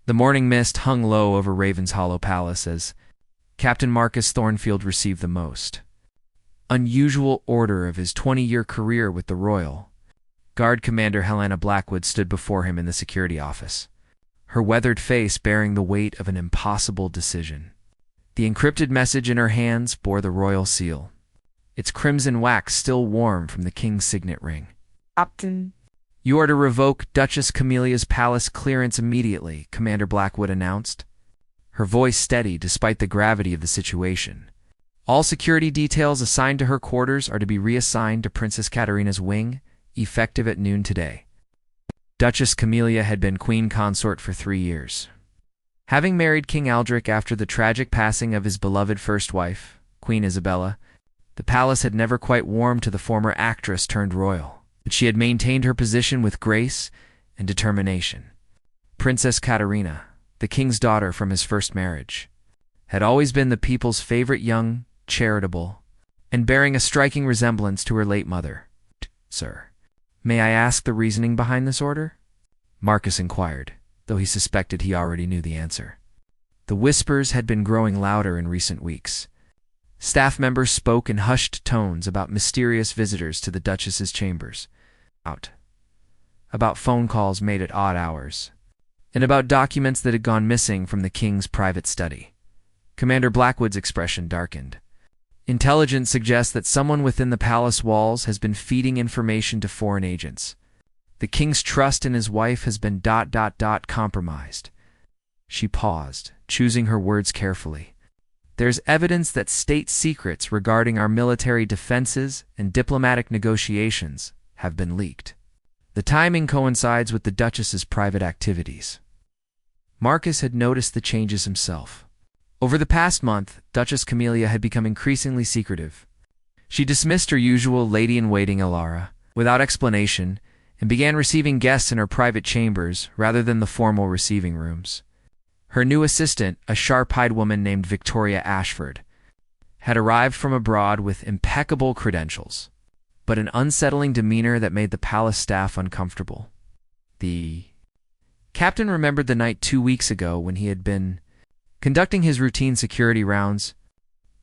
The morning mist hung low over Raven's Hollow Palace as Captain Marcus Thornfield received the most unusual order of his 20-year career with the Royal Guard. Commander Helena Blackwood stood before him in the security office, her weathered face bearing the weight of an impossible decision. The encrypted message in her hands bore the royal seal, its crimson wax still warm from the king's signet ring. Captain. "You are to revoke Duchess Camilla's palace clearance immediately," Commander Blackwood announced, her voice steady despite the gravity of the situation. "All security details assigned to her quarters are to be reassigned to Princess Katerina's wing, effective at noon today." Duchess Camilla had been queen consort for 3 years. Having married King Aldrich after the tragic passing of his beloved first wife, Queen Isabella, the palace had never quite warmed to the former actress turned royal, but she had maintained her position with grace and determination. Princess Katerina, the king's daughter from his first marriage, had always been the people's favorite young, charitable, and bearing a striking resemblance to her late mother. "Sir, may I ask the reasoning behind this order?" Marcus inquired, though he suspected he already knew the answer. The whispers had been growing louder in recent weeks. Staff members spoke in hushed tones about mysterious visitors to the Duchess's chambers, about phone calls made at odd hours, and about documents that had gone missing from the king's private study. Commander Blackwood's expression darkened. "Intelligence suggests that someone within the palace walls has been feeding information to foreign agents. The king's trust in his wife has been compromised." She paused, choosing her words carefully. "There's evidence that state secrets regarding our military defenses and diplomatic negotiations have been leaked. The timing coincides with the Duchess's private activities." Marcus had noticed the changes himself. Over the past month, Duchess Camilla had become increasingly secretive. She dismissed her usual lady-in-waiting Alara without explanation and began receiving guests in her private chambers rather than the formal receiving rooms. Her new assistant, a sharp-eyed woman named Victoria Ashford, had arrived from abroad with impeccable credentials, but an unsettling demeanor that made the palace staff uncomfortable. The captain remembered the night 2 weeks ago when he had been conducting his routine security rounds.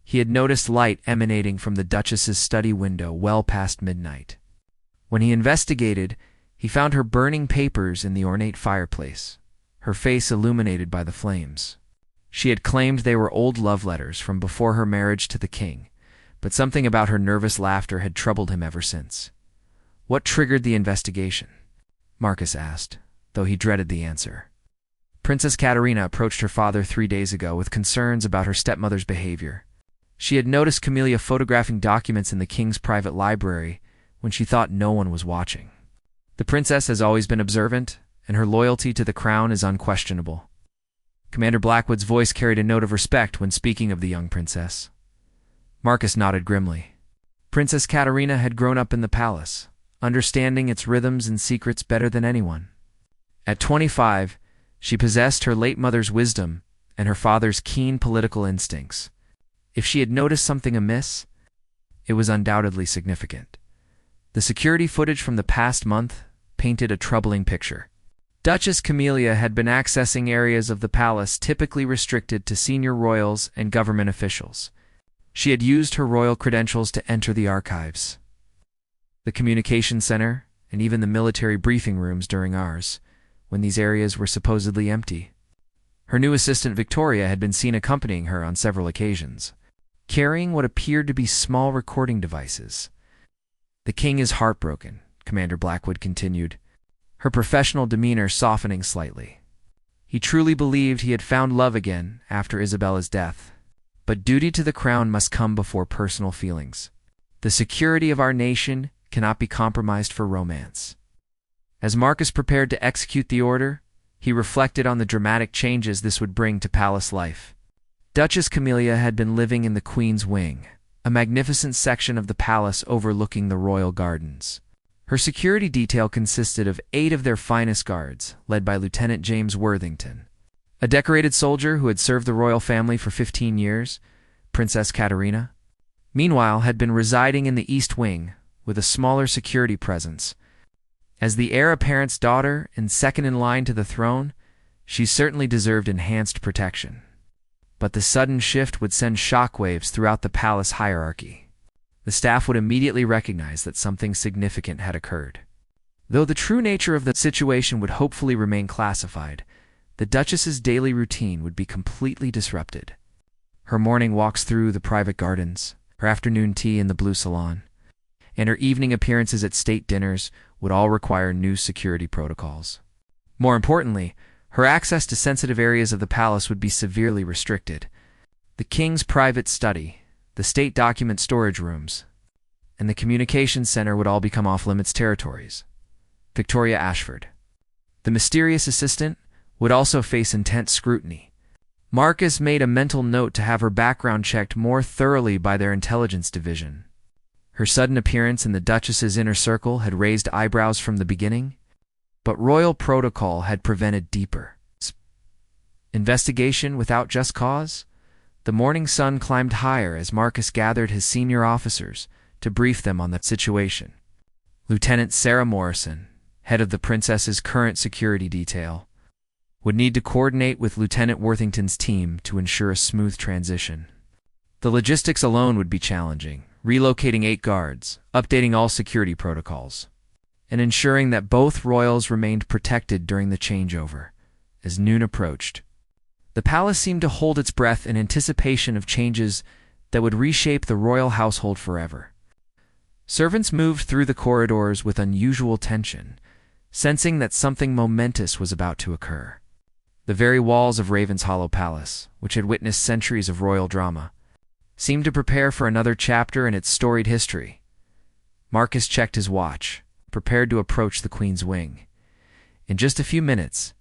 He had noticed light emanating from the Duchess's study window well past midnight. When he investigated, he found her burning papers in the ornate fireplace, her face illuminated by the flames. She had claimed they were old love letters from before her marriage to the king, but something about her nervous laughter had troubled him ever since. "What triggered the investigation?" Marcus asked, though he dreaded the answer. Princess Katerina approached her father 3 days ago with concerns about her stepmother's behavior. She had noticed Camilla photographing documents in the king's private library when she thought no one was watching. "The princess has always been observant, and her loyalty to the crown is unquestionable." Commander Blackwood's voice carried a note of respect when speaking of the young princess. Marcus nodded grimly. Princess Katerina had grown up in the palace, understanding its rhythms and secrets better than anyone. At 25, she possessed her late mother's wisdom and her father's keen political instincts. If she had noticed something amiss, it was undoubtedly significant. The security footage from the past month painted a troubling picture. Duchess Camilla had been accessing areas of the palace typically restricted to senior royals and government officials. She had used her royal credentials to enter the archives, the communication center, and even the military briefing rooms during hours, when these areas were supposedly empty. Her new assistant Victoria had been seen accompanying her on several occasions, carrying what appeared to be small recording devices. "The king is heartbroken," Commander Blackwood continued, her professional demeanor softening slightly. "He truly believed he had found love again after Isabella's death. But duty to the crown must come before personal feelings. The security of our nation cannot be compromised for romance." As Marcus prepared to execute the order, he reflected on the dramatic changes this would bring to palace life. Duchess Camilla had been living in the Queen's Wing, a magnificent section of the palace overlooking the royal gardens. Her security detail consisted of 8 of their finest guards, led by Lieutenant James Worthington, a decorated soldier who had served the royal family for 15 years. Princess Katerina, meanwhile, had been residing in the East Wing with a smaller security presence. As the heir apparent's daughter and second in line to the throne, She certainly deserved enhanced protection. But the sudden shift would send shockwaves throughout the palace hierarchy. The staff would immediately recognize that something significant had occurred. Though the true nature of the situation would hopefully remain classified, the Duchess's daily routine would be completely disrupted. Her morning walks through the private gardens, her afternoon tea in the blue salon, and her evening appearances at state dinners would all require new security protocols. More importantly, her access to sensitive areas of the palace would be severely restricted. The king's private study, the state document storage rooms, and the communications center would all become off-limits territories. Victoria Ashford, the mysterious assistant, would also face intense scrutiny. Marcus made a mental note to have her background checked more thoroughly by their intelligence division. Her sudden appearance in the Duchess's inner circle had raised eyebrows from the beginning, but royal protocol had prevented deeper investigation without just cause. The morning sun climbed higher as Marcus gathered his senior officers to brief them on the situation. Lieutenant Sarah Morrison, head of the princess's current security detail, would need to coordinate with Lieutenant Worthington's team to ensure a smooth transition. The logistics alone would be challenging, relocating 8 guards, updating all security protocols, and ensuring that both royals remained protected during the changeover. As noon approached, the palace seemed to hold its breath in anticipation of changes that would reshape the royal household forever. Servants moved through the corridors with unusual tension, sensing that something momentous was about to occur. The very walls of Ravenshollow Palace, which had witnessed centuries of royal drama, seemed to prepare for another chapter in its storied history. Marcus checked his watch, prepared to approach the Queen's wing. In just a few minutes,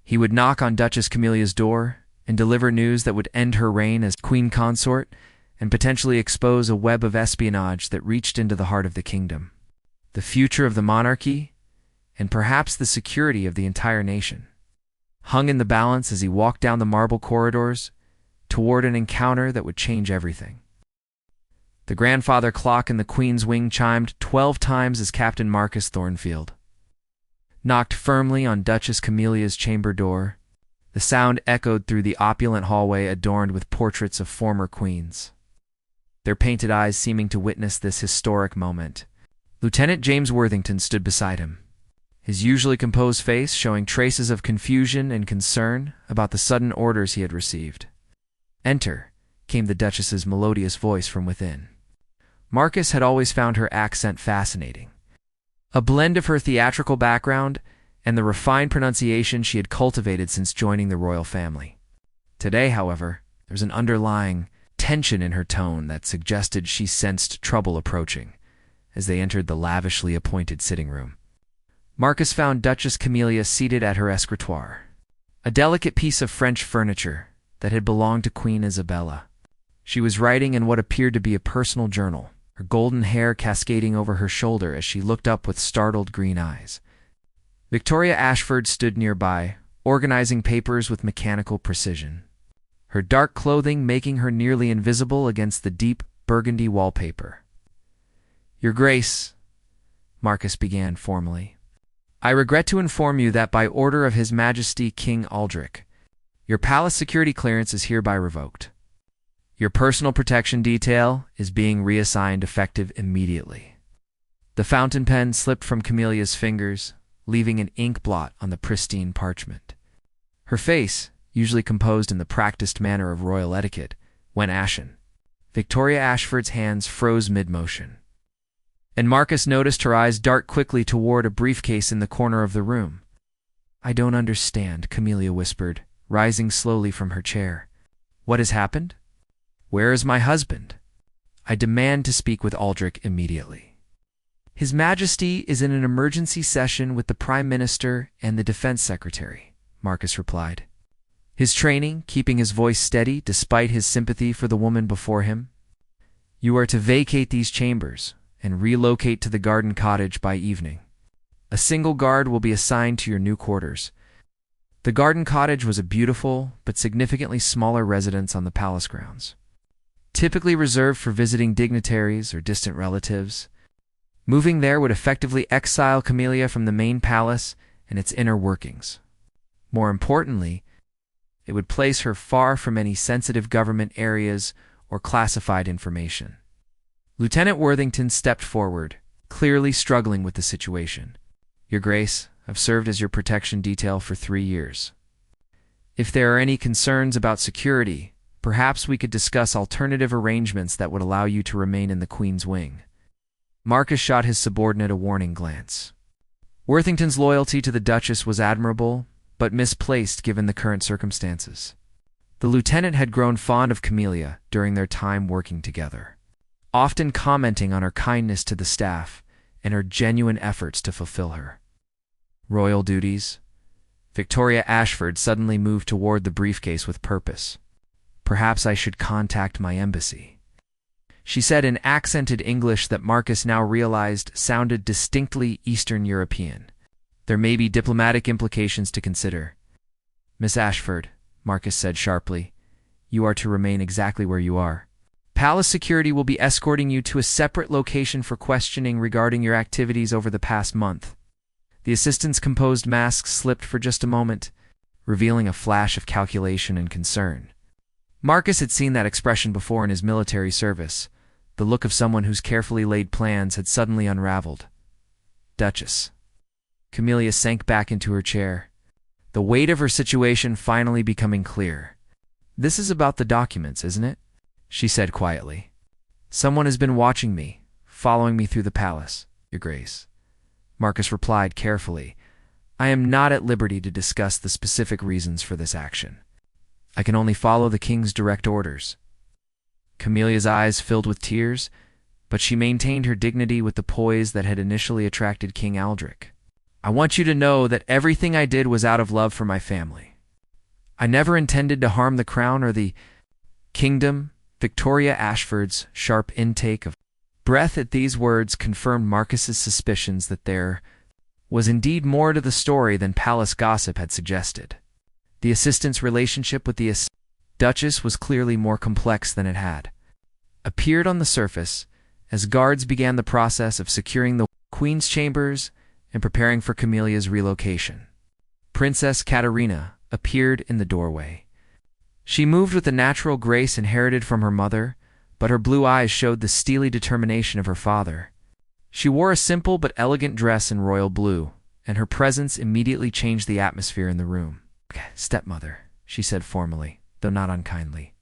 he would knock on Duchess Camilla's door and deliver news that would end her reign as Queen Consort and potentially expose a web of espionage that reached into the heart of the kingdom, the future of the monarchy, and perhaps the security of the entire nation hung in the balance as he walked down the marble corridors toward an encounter that would change everything. The grandfather clock in the Queen's wing chimed 12 times as Captain Marcus Thornfield knocked firmly on Duchess Camilla's chamber door. The sound echoed through the opulent hallway adorned with portraits of former queens, their painted eyes seeming to witness this historic moment. Lieutenant James Worthington stood beside him, his usually composed face showing traces of confusion and concern about the sudden orders he had received. "Enter," came the Duchess's melodious voice from within. Marcus had always found her accent fascinating, a blend of her theatrical background and the refined pronunciation she had cultivated since joining the royal family. Today, however, there was an underlying tension in her tone that suggested she sensed trouble approaching. As they entered the lavishly appointed sitting room, Marcus found Duchess Camilla seated at her escritoire, a delicate piece of French furniture that had belonged to Queen Isabella. She was writing in what appeared to be a personal journal, her golden hair cascading over her shoulder as she looked up with startled green eyes. Victoria Ashford stood nearby, organizing papers with mechanical precision, her dark clothing making her nearly invisible against the deep burgundy wallpaper. "Your Grace," Marcus began formally, "I regret to inform you that by order of His Majesty King Aldrich, your palace security clearance is hereby revoked. Your personal protection detail is being reassigned effective immediately." The fountain pen slipped from Camilla's fingers, leaving an ink blot on the pristine parchment. Her face, usually composed in the practiced manner of royal etiquette, went ashen. Victoria Ashford's hands froze mid-motion, and Marcus noticed her eyes dart quickly toward a briefcase in the corner of the room. "I don't understand," Camilla whispered, rising slowly from her chair. "What has happened? Where is my husband? I demand to speak with Aldrich immediately." "His Majesty is in an emergency session with the Prime Minister and the Defense Secretary," Marcus replied, his training keeping his voice steady despite his sympathy for the woman before him. "You are to vacate these chambers and relocate to the garden cottage by evening. A single guard will be assigned to your new quarters." The garden cottage was a beautiful but significantly smaller residence on the palace grounds, typically reserved for visiting dignitaries or distant relatives. Moving there would effectively exile Camilla from the main palace and its inner workings. More importantly, it would place her far from any sensitive government areas or classified information. Lieutenant Worthington stepped forward, clearly struggling with the situation. Your Grace, I've served as your protection detail for 3 years. If there are any concerns about security, perhaps we could discuss alternative arrangements that would allow you to remain in the Queen's wing. Marcus shot his subordinate a warning glance. Worthington's loyalty to the Duchess was admirable, but misplaced given the current circumstances. The lieutenant had grown fond of Camilla during their time working together, often commenting on her kindness to the staff and her genuine efforts to fulfill her royal duties. Victoria Ashford suddenly moved toward the briefcase with purpose. Perhaps I should contact my embassy, she said in accented English that Marcus now realized sounded distinctly Eastern European. There may be diplomatic implications to consider. Miss Ashford, Marcus said sharply, you are to remain exactly where you are. Palace security will be escorting you to a separate location for questioning regarding your activities over the past month. The assistant's composed mask slipped for just a moment, revealing a flash of calculation and concern. Marcus had seen that expression before in his military service, the look of someone whose carefully laid plans had suddenly unraveled. Duchess. Camilla sank back into her chair, the weight of her situation finally becoming clear. This is about the documents, isn't it? She said quietly. Someone has been watching me, following me through the palace, Your Grace. Marcus replied carefully. I am not at liberty to discuss the specific reasons for this action. I can only follow the king's direct orders. Camilla's eyes filled with tears, but she maintained her dignity with the poise that had initially attracted King Aldrich. I want you to know that everything I did was out of love for my family. I never intended to harm the crown or the kingdom. Victoria Ashford's sharp intake of breath at these words confirmed Marcus's suspicions that there was indeed more to the story than palace gossip had suggested. The assistant's relationship with the Duchess was clearly more complex than it had appeared on the surface, as guards began the process of securing the Queen's chambers and preparing for Camilla's relocation. Princess Katerina appeared in the doorway. She moved with the natural grace inherited from her mother, but her blue eyes showed the steely determination of her father. She wore a simple but elegant dress in royal blue, and her presence immediately changed the atmosphere in the room. Stepmother, she said formally, though not unkindly.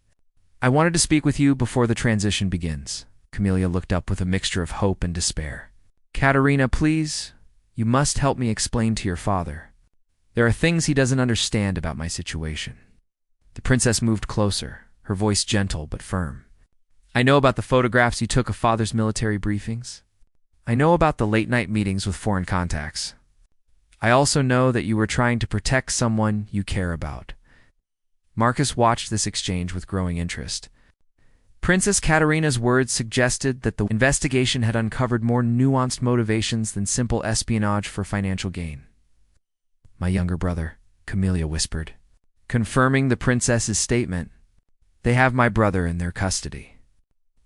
I wanted to speak with you before the transition begins. Camilla looked up with a mixture of hope and despair. Katerina, please, you must help me explain to your father. There are things he doesn't understand about my situation. The princess moved closer, her voice gentle but firm. I know about the photographs you took of father's military briefings. I know about the late-night meetings with foreign contacts. I also know that you were trying to protect someone you care about. Marcus watched this exchange with growing interest. Princess Katerina's words suggested that the investigation had uncovered more nuanced motivations than simple espionage for financial gain. My younger brother, Camilla whispered, confirming the princess's statement. They have my brother in their custody.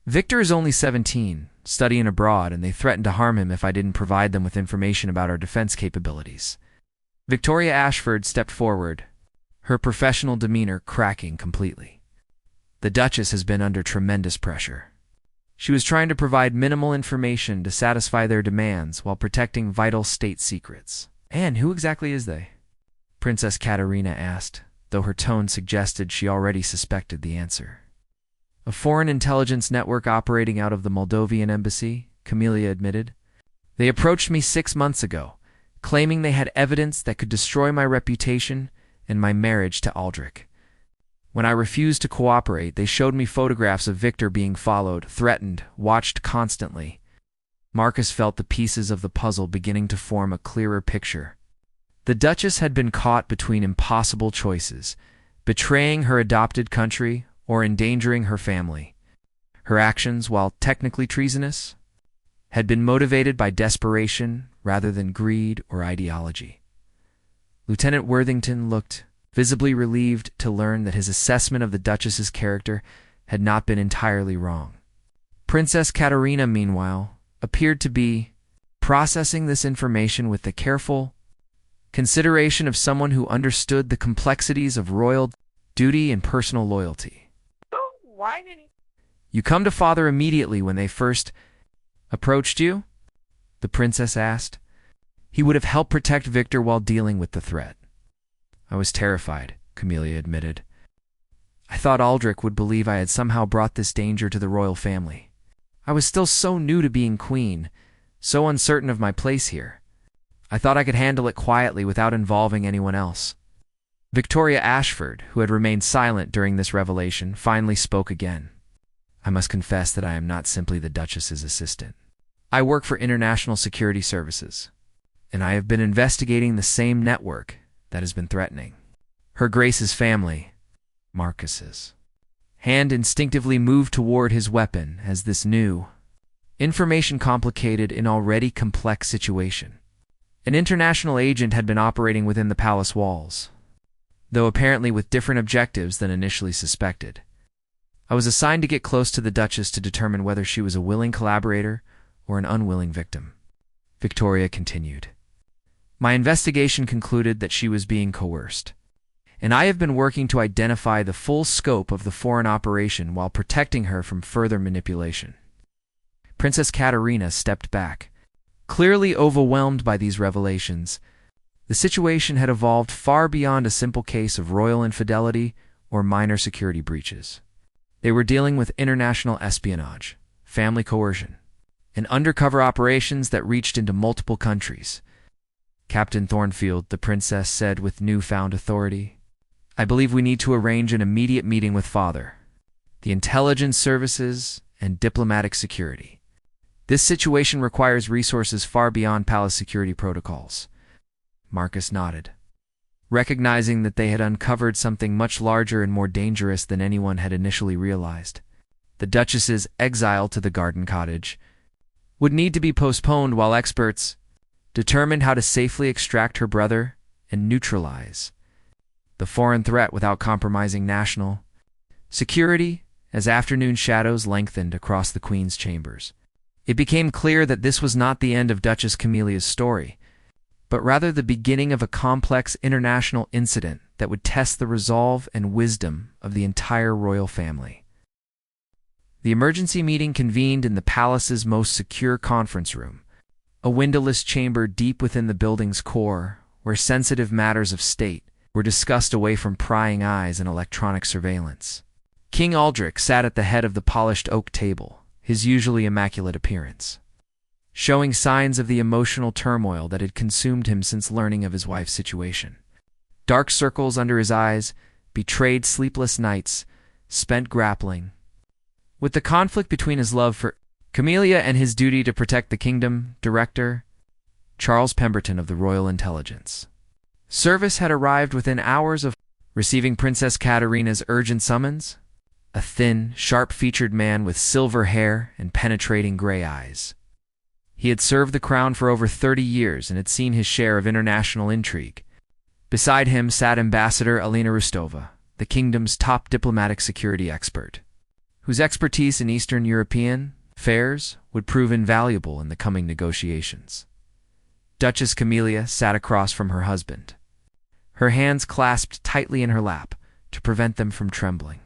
Victor is only 17, studying abroad, and they threatened to harm him if I didn't provide them with information about our defense capabilities. Victoria Ashford stepped forward, her professional demeanor cracking completely. The Duchess has been under tremendous pressure. She was trying to provide minimal information to satisfy their demands while protecting vital state secrets. And who exactly is they? Princess Katerina asked, though her tone suggested she already suspected the answer. A foreign intelligence network operating out of the Moldovan embassy, Camilla admitted. They approached me 6 months ago, claiming they had evidence that could destroy my reputation and my marriage to Aldrich. When I refused to cooperate, they showed me photographs of Victor being followed, threatened, watched constantly. Marcus felt the pieces of the puzzle beginning to form a clearer picture. The Duchess had been caught between impossible choices, betraying her adopted country or endangering her family. Her actions, while technically treasonous, had been motivated by desperation rather than greed or ideology. Lieutenant Worthington looked visibly relieved to learn that his assessment of the Duchess's character had not been entirely wrong. Princess Katerina, meanwhile, appeared to be processing this information with the careful consideration of someone who understood the complexities of royal duty and personal loyalty. Why did he? You come to father immediately when they first approached you? The princess asked. He would have helped protect Victor while dealing with the threat. I was terrified, Camilla admitted. I thought Aldrich would believe I had somehow brought this danger to the royal family. I was still so new to being queen, so uncertain of my place here. I thought I could handle it quietly without involving anyone else. Victoria Ashford, who had remained silent during this revelation, finally spoke again. I must confess that I am not simply the Duchess's assistant. I work for International Security Services, and I have been investigating the same network that has been threatening Her Grace's family, Marcus's. Hand instinctively moved toward his weapon as this new information complicated an already complex situation. An international agent had been operating within the palace walls, though apparently with different objectives than initially suspected. I was assigned to get close to the Duchess to determine whether she was a willing collaborator or an unwilling victim. Victoria continued. My investigation concluded that she was being coerced, and I have been working to identify the full scope of the foreign operation while protecting her from further manipulation. Princess Katerina stepped back, clearly overwhelmed by these revelations. The situation had evolved far beyond a simple case of royal infidelity or minor security breaches. They were dealing with international espionage, family coercion, and undercover operations that reached into multiple countries. Captain Thornfield, the princess said with newfound authority, I believe we need to arrange an immediate meeting with Father, the intelligence services, and diplomatic security. This situation requires resources far beyond palace security protocols. Marcus nodded, recognizing that they had uncovered something much larger and more dangerous than anyone had initially realized. The Duchess's exile to the garden cottage would need to be postponed while experts determined how to safely extract her brother and neutralize the foreign threat without compromising national security. As afternoon shadows lengthened across the Queen's chambers, it became clear that this was not the end of Duchess Camilla's story, but rather the beginning of a complex international incident that would test the resolve and wisdom of the entire royal family. The emergency meeting convened in the palace's most secure conference room, a windowless chamber deep within the building's core, where sensitive matters of state were discussed away from prying eyes and electronic surveillance. King Aldrich sat at the head of the polished oak table, his usually immaculate appearance showing signs of the emotional turmoil that had consumed him since learning of his wife's situation. Dark circles under his eyes betrayed sleepless nights spent grappling with the conflict between his love for Camilla and his duty to protect the kingdom. Director Charles Pemberton of the Royal Intelligence Service had arrived within hours of receiving Princess Katerina's urgent summons, a thin, sharp-featured man with silver hair and penetrating gray eyes. He had served the crown for over 30 years and had seen his share of international intrigue. Beside him sat Ambassador Alina Rustova, the kingdom's top diplomatic security expert, whose expertise in Eastern European affairs would prove invaluable in the coming negotiations. Duchess Camilla sat across from her husband, her hands clasped tightly in her lap to prevent them from trembling.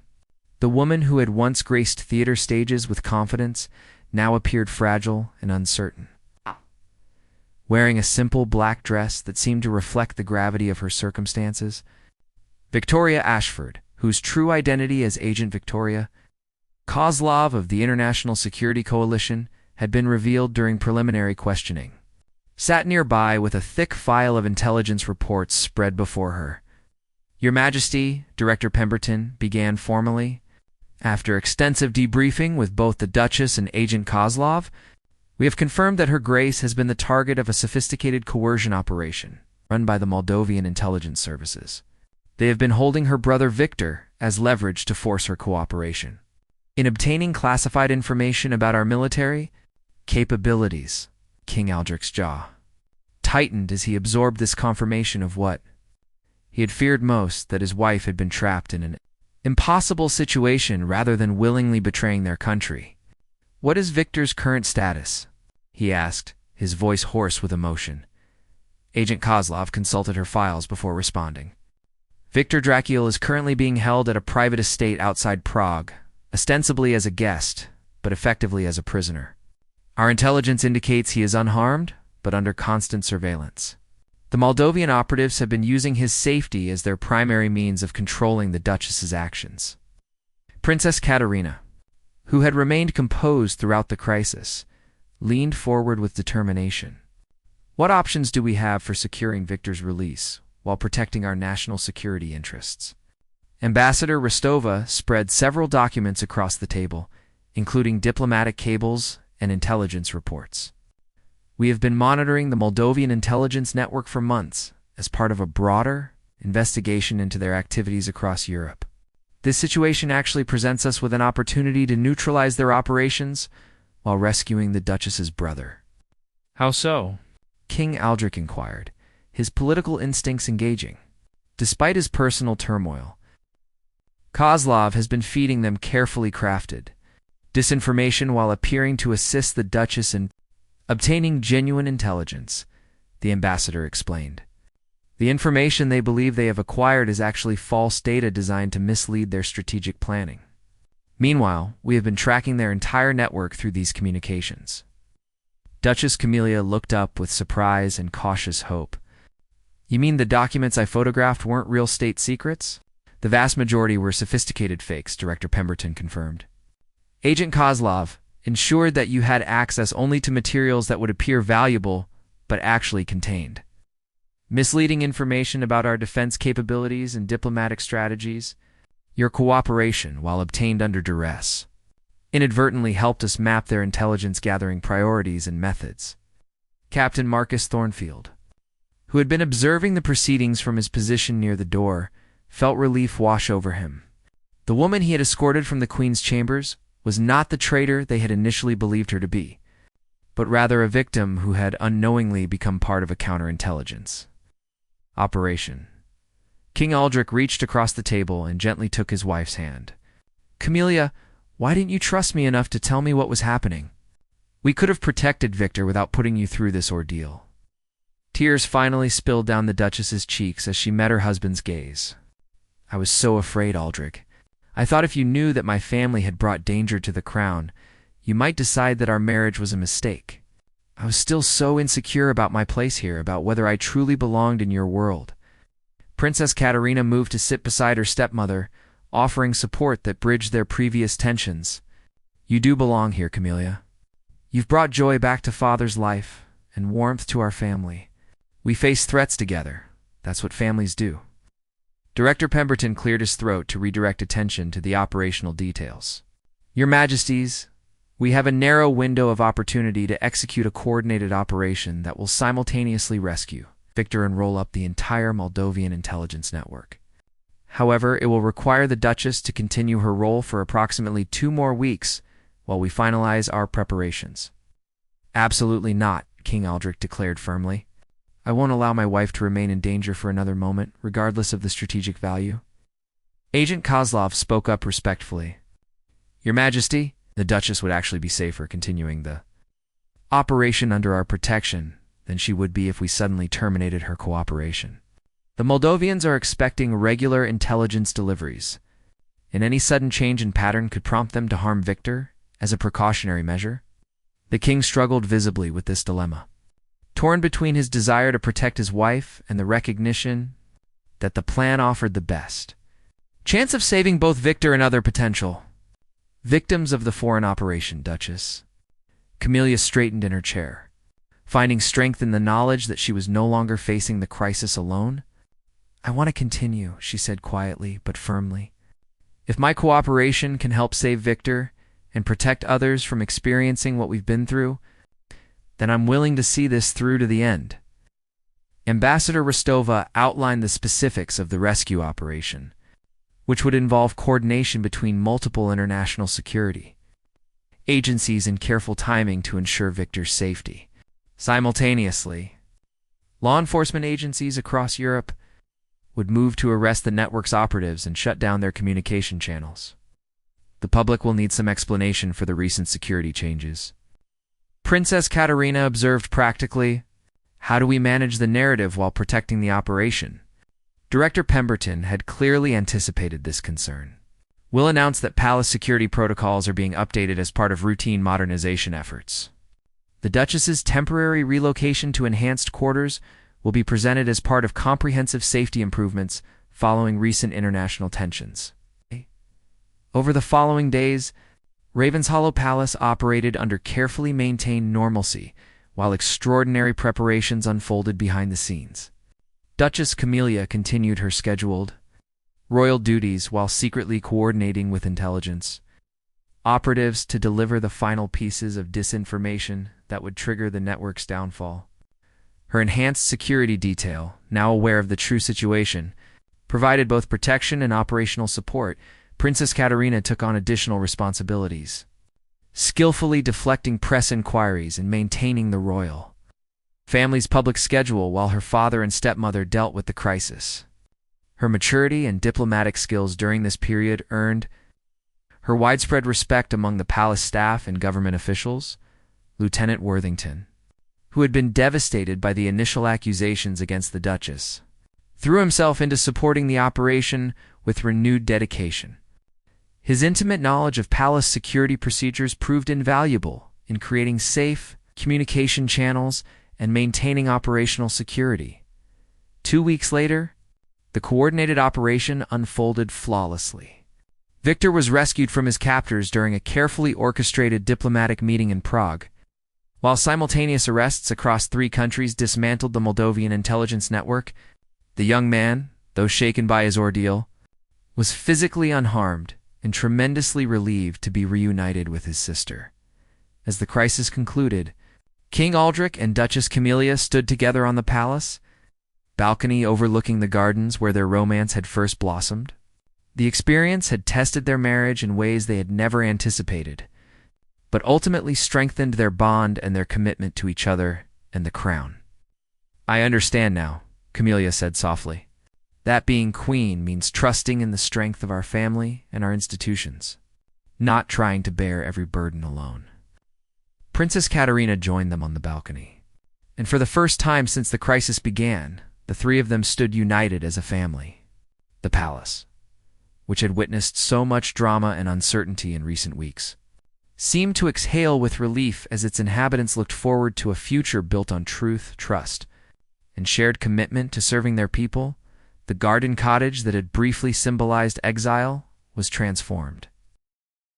The woman who had once graced theater stages with confidence now appeared fragile and uncertain. Wearing a simple black dress that seemed to reflect the gravity of her circumstances, Victoria Ashford, whose true identity as Agent Victoria Kozlov of the International Security Coalition had been revealed during preliminary questioning, sat nearby with a thick file of intelligence reports spread before her. Your Majesty, Director Pemberton began formally. After extensive debriefing with both the Duchess and Agent Kozlov, we have confirmed that Her Grace has been the target of a sophisticated coercion operation run by the Moldovan intelligence services. They have been holding her brother Victor as leverage to force her cooperation in obtaining classified information about our military capabilities. King Aldrich's jaw tightened as he absorbed this confirmation of what he had feared most, that his wife had been trapped in an impossible situation rather than willingly betraying their country. What is Victor's current status? He asked, his voice hoarse with emotion. Agent Kozlov consulted her files before responding. Viktor Dracul is currently being held at a private estate outside Prague, ostensibly as a guest, but effectively as a prisoner. Our intelligence indicates he is unharmed, but under constant surveillance. The Moldovan operatives have been using his safety as their primary means of controlling the Duchess's actions. Princess Katerina, who had remained composed throughout the crisis, leaned forward with determination. What options do we have for securing Viktor's release while protecting our national security interests? Ambassador Rostova spread several documents across the table, including diplomatic cables and intelligence reports. We have been monitoring the Moldovan intelligence network for months as part of a broader investigation into their activities across Europe. This situation actually presents us with an opportunity to neutralize their operations while rescuing the Duchess's brother. How so? King Aldrich inquired, his political instincts engaging. Despite his personal turmoil, Kozlov has been feeding them carefully crafted disinformation while appearing to assist the Duchess in obtaining genuine intelligence, the ambassador explained. The information they believe they have acquired is actually false data designed to mislead their strategic planning. Meanwhile, we have been tracking their entire network through these communications. Duchess Camilla looked up with surprise and cautious hope. You mean the documents I photographed weren't real state secrets? The vast majority were sophisticated fakes, Director Pemberton confirmed. Agent Kozlov ensured that you had access only to materials that would appear valuable but actually contained misleading information about our defense capabilities and diplomatic strategies. Your cooperation, while obtained under duress, inadvertently helped us map their intelligence-gathering priorities and methods. Captain Marcus Thornfield, who had been observing the proceedings from his position near the door, felt relief wash over him. The woman he had escorted from the Queen's chambers was not the traitor they had initially believed her to be, but rather a victim who had unknowingly become part of a counterintelligence operation. King Aldrich reached across the table and gently took his wife's hand. Camilla, why didn't you trust me enough to tell me what was happening? We could have protected Viktor without putting you through this ordeal. Tears finally spilled down the Duchess's cheeks as she met her husband's gaze. I was so afraid, Aldrich. I thought if you knew that my family had brought danger to the crown, you might decide that our marriage was a mistake. I was still so insecure about my place here, about whether I truly belonged in your world. Princess Katerina moved to sit beside her stepmother, offering support that bridged their previous tensions. You do belong here, Camilla. You've brought joy back to Father's life and warmth to our family. We face threats together. That's what families do. Director Pemberton cleared his throat to redirect attention to the operational details. Your Majesties, we have a narrow window of opportunity to execute a coordinated operation that will simultaneously rescue Viktor and roll up the entire Moldovan intelligence network. However, it will require the Duchess to continue her role for approximately 2 more weeks while we finalize our preparations. Absolutely not, King Aldrich declared firmly. I won't allow my wife to remain in danger for another moment, regardless of the strategic value. Agent Kozlov spoke up respectfully. Your Majesty, the Duchess would actually be safer continuing the operation under our protection than she would be if we suddenly terminated her cooperation. The Moldovians are expecting regular intelligence deliveries, and any sudden change in pattern could prompt them to harm Viktor as a precautionary measure. The king struggled visibly with this dilemma, torn between his desire to protect his wife and the recognition that the plan offered the best chance of saving both Viktor and other potential victims of the foreign operation. Duchess Camilla straightened in her chair, finding strength in the knowledge that she was no longer facing the crisis alone. I want to continue, she said quietly but firmly. If my cooperation can help save Viktor and protect others from experiencing what we've been through, then I'm willing to see this through to the end. Ambassador Rostova outlined the specifics of the rescue operation, which would involve coordination between multiple international security agencies and careful timing to ensure Viktor's safety. Simultaneously, law enforcement agencies across Europe would move to arrest the network's operatives and shut down their communication channels. The public will need some explanation for the recent security changes. Princess Katerina observed practically. How do we manage the narrative while protecting the operation? Director Pemberton had clearly anticipated this concern. We'll announce that palace security protocols are being updated as part of routine modernization efforts. The Duchess's temporary relocation to enhanced quarters will be presented as part of comprehensive safety improvements following recent international tensions. Over the following days, Ravenshollow Palace operated under carefully maintained normalcy, while extraordinary preparations unfolded behind the scenes. Duchess Camilla continued her scheduled royal duties while secretly coordinating with intelligence operatives to deliver the final pieces of disinformation that would trigger the network's downfall. Her enhanced security detail, now aware of the true situation, provided both protection and operational support. Princess Katerina took on additional responsibilities, skillfully deflecting press inquiries and maintaining the royal family's public schedule while her father and stepmother dealt with the crisis. Her maturity and diplomatic skills during this period earned her widespread respect among the palace staff and government officials. Lieutenant Worthington, who had been devastated by the initial accusations against the Duchess, threw himself into supporting the operation with renewed dedication. His intimate knowledge of palace security procedures proved invaluable in creating safe communication channels and maintaining operational security. 2 weeks later, the coordinated operation unfolded flawlessly. Victor was rescued from his captors during a carefully orchestrated diplomatic meeting in Prague, while simultaneous arrests across 3 countries dismantled the Moldovan intelligence network. The young man, though shaken by his ordeal, was physically unharmed and tremendously relieved to be reunited with his sister. As the crisis concluded, King Aldrich and Duchess Camilla stood together on the palace balcony overlooking the gardens where their romance had first blossomed. The experience had tested their marriage in ways they had never anticipated, but ultimately strengthened their bond and their commitment to each other and the crown. "I understand now," Camilla said softly. "That being queen means trusting in the strength of our family and our institutions, not trying to bear every burden alone." Princess Katerina joined them on the balcony, and for the first time since the crisis began, the 3 of them stood united as a family. The palace, which had witnessed so much drama and uncertainty in recent weeks, seemed to exhale with relief as its inhabitants looked forward to a future built on truth, trust, and shared commitment to serving their people. The garden cottage that had briefly symbolized exile was transformed.